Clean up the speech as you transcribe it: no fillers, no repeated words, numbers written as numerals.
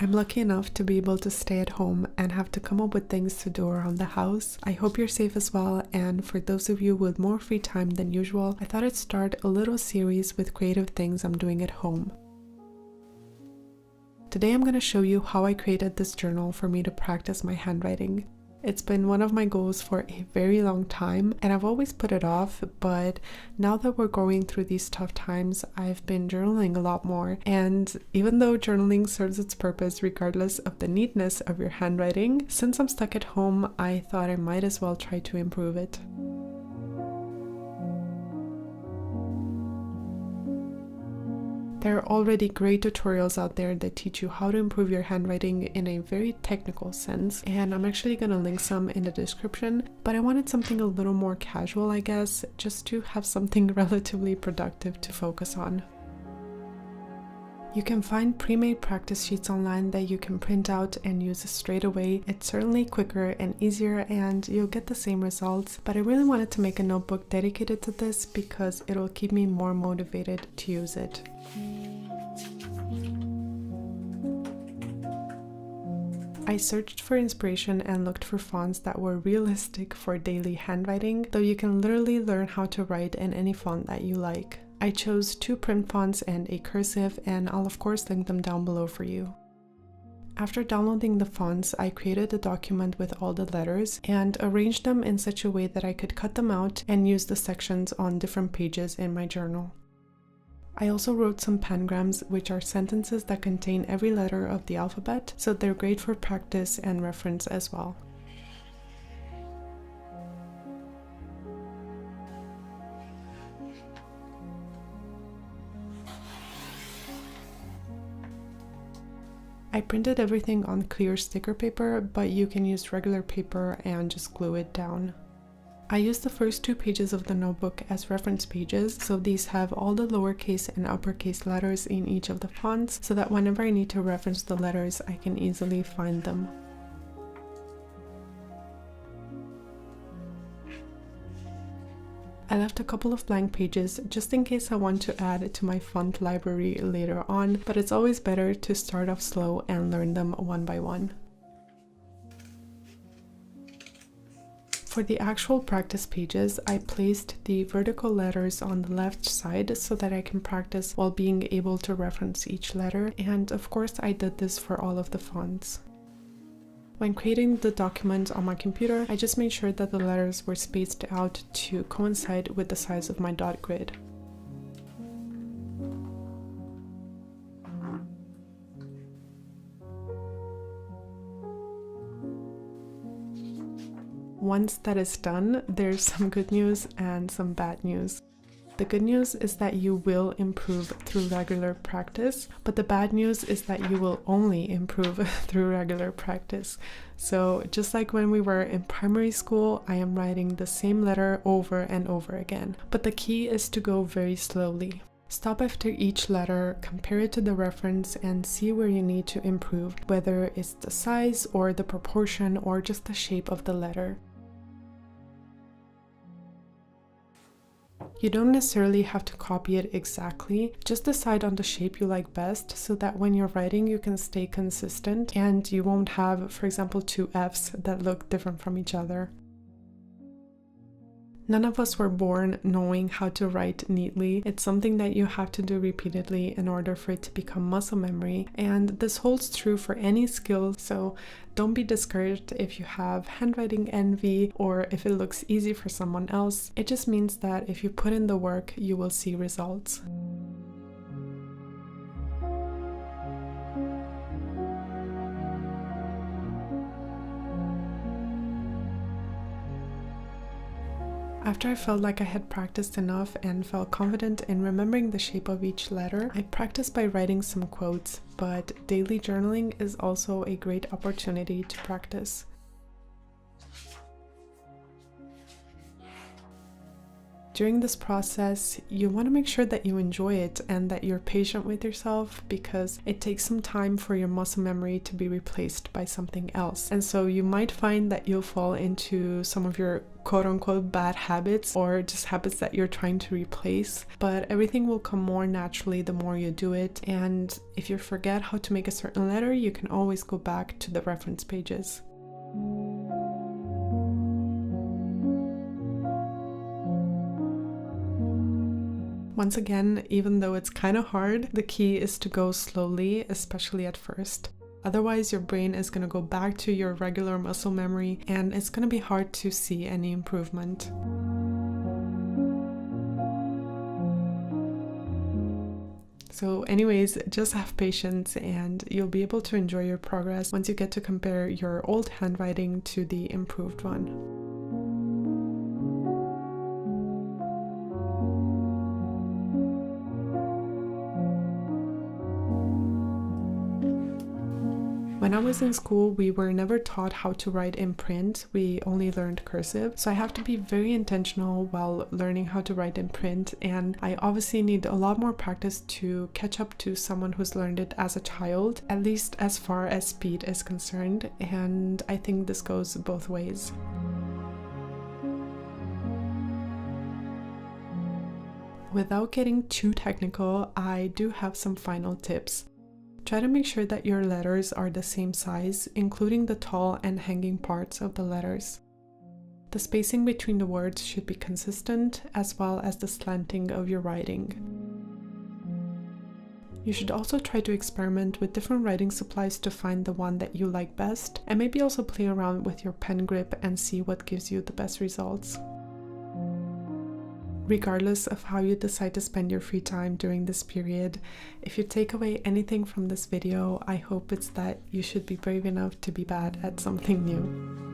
I'm lucky enough to be able to stay at home and have to come up with things to do around the house. I hope you're safe as well, and for those of you with more free time than usual, I thought I'd start a little series with creative things I'm doing at home. Today I'm going to show you how I created this journal for me to practice my handwriting. It's been one of my goals for a very long time, and I've always put it off, but now that we're going through these tough times, I've been journaling a lot more. And even though journaling serves its purpose regardless of the neatness of your handwriting, since I'm stuck at home, I thought I might as well try to improve it. There are already great tutorials out there that teach you how to improve your handwriting in a very technical sense, and I'm actually going to link some in the description, but I wanted something a little more casual, I guess, just to have something relatively productive to focus on. You can find pre-made practice sheets online that you can print out and use straight away. It's certainly quicker and easier and you'll get the same results, but I really wanted to make a notebook dedicated to this because it'll keep me more motivated to use it. I searched for inspiration and looked for fonts that were realistic for daily handwriting, though you can literally learn how to write in any font that you like. I chose 2 print fonts and a cursive, and I'll of course link them down below for you. After downloading the fonts, I created a document with all the letters and arranged them in such a way that I could cut them out and use the sections on different pages in my journal. I also wrote some pangrams, which are sentences that contain every letter of the alphabet, so they're great for practice and reference as well. I printed everything on clear sticker paper, but you can use regular paper and just glue it down. I used the first 2 pages of the notebook as reference pages, so these have all the lowercase and uppercase letters in each of the fonts, so that whenever I need to reference the letters, I can easily find them. I left a couple of blank pages just in case I want to add to my font library later on, but it's always better to start off slow and learn them one by one. For the actual practice pages, I placed the vertical letters on the left side so that I can practice while being able to reference each letter, and of course I did this for all of the fonts. When creating the document on my computer, I just made sure that the letters were spaced out to coincide with the size of my dot grid. Once that is done, there's some good news and some bad news. The good news is that you will improve through regular practice, but the bad news is that you will only improve through regular practice. So just like when we were in primary school, I am writing the same letter over and over again. But the key is to go very slowly. Stop after each letter, compare it to the reference, and see where you need to improve, whether it's the size or the proportion or just the shape of the letter. You don't necessarily have to copy it exactly, just decide on the shape you like best so that when you're writing you can stay consistent and you won't have, for example, 2 F's that look different from each other. None of us were born knowing how to write neatly. It's something that you have to do repeatedly in order for it to become muscle memory, and this holds true for any skill, so don't be discouraged if you have handwriting envy or if it looks easy for someone else. It just means that if you put in the work, you will see results. After I felt like I had practiced enough and felt confident in remembering the shape of each letter, I practiced by writing some quotes, but daily journaling is also a great opportunity to practice. During this process, you want to make sure that you enjoy it and that you're patient with yourself, because it takes some time for your muscle memory to be replaced by something else. And so you might find that you'll fall into some of your quote-unquote bad habits, or just habits that you're trying to replace, but everything will come more naturally the more you do it. And if you forget how to make a certain letter, you can always go back to the reference pages. Once again, even though it's kind of hard, the key is to go slowly, especially at first. Otherwise, your brain is going to go back to your regular muscle memory and it's going to be hard to see any improvement. So anyways, just have patience and you'll be able to enjoy your progress once you get to compare your old handwriting to the improved one. When I was in school, we were never taught how to write in print. We only learned cursive. So I have to be very intentional while learning how to write in print. And I obviously need a lot more practice to catch up to someone who's learned it as a child, at least as far as speed is concerned. And I think this goes both ways. Without getting too technical, I do have some final tips. Try to make sure that your letters are the same size, including the tall and hanging parts of the letters. The spacing between the words should be consistent, as well as the slanting of your writing. You should also try to experiment with different writing supplies to find the one that you like best, and maybe also play around with your pen grip and see what gives you the best results. Regardless of how you decide to spend your free time during this period, if you take away anything from this video, I hope it's that you should be brave enough to be bad at something new.